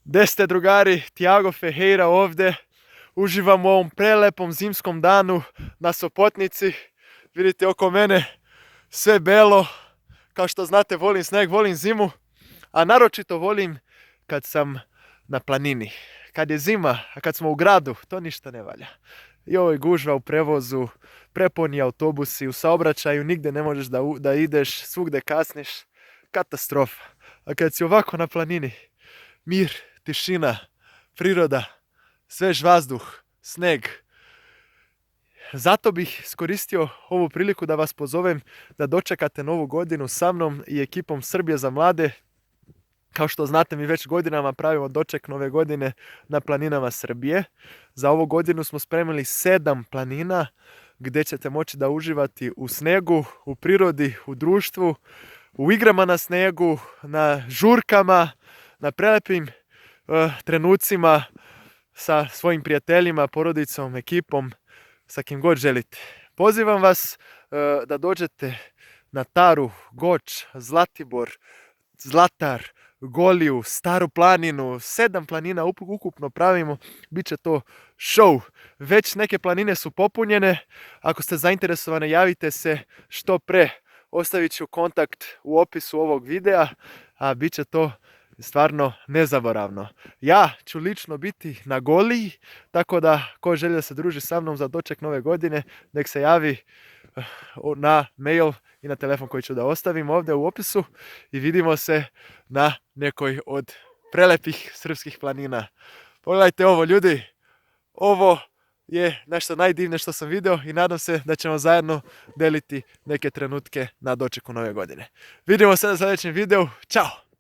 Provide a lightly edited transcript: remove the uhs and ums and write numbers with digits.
Gde ste, drugari? Tiago Ferreira ovdje. Uživam u ovom prelepom zimskom danu na Sopotnici. Vidite oko mene sve belo. Kao što znate, volim sneg, volim zimu, a naročito volim kad sam na planini. Kad je zima, a kad smo u gradu, to ništa ne valja. I ovo je gužva u prevozu, prepuni autobusi, u saobraćaju nigdje ne možeš da ideš, svugdje kasniš. Katastrofa. A kad si ovako na planini, mir, tišina, priroda, svež vazduh, sneg. Zato bih iskoristio ovu priliku da vas pozovem da dočekate novu godinu sa mnom i ekipom Srbije za mlade. Kao što znate, mi već godinama pravimo doček nove godine na planinama Srbije. Za ovu godinu smo spremili 7 planina gdje ćete moći da uživati u snegu, u prirodi, u društvu, u igrama na snegu, na žurkama, na prelepim trenucima sa svojim prijateljima, porodicom, ekipom, sa kim god želite. Pozivam vas da dođete na Taru, Goč, Zlatibor, Zlatar, Goliju, Staru planinu, 7 planina ukupno pravimo, bit će to show. Već neke planine su popunjene, ako ste zainteresovani javite se što pre. Ostavit ću kontakt u opisu ovog videa, a bit će to stvarno nezaboravno. Ja ću lično biti na Goliji, tako da ko želi da se druži sa mnom za doček nove godine, nek se javi na mail i na telefon koji ću da ostavim ovdje u opisu i vidimo se na nekoj od prelepih srpskih planina. Pogledajte ovo, ljudi, ovo je nešto najdivnije što sam vidio i nadam se da ćemo zajedno deliti neke trenutke na dočeku nove godine. Vidimo se na sljedećem videu, čao!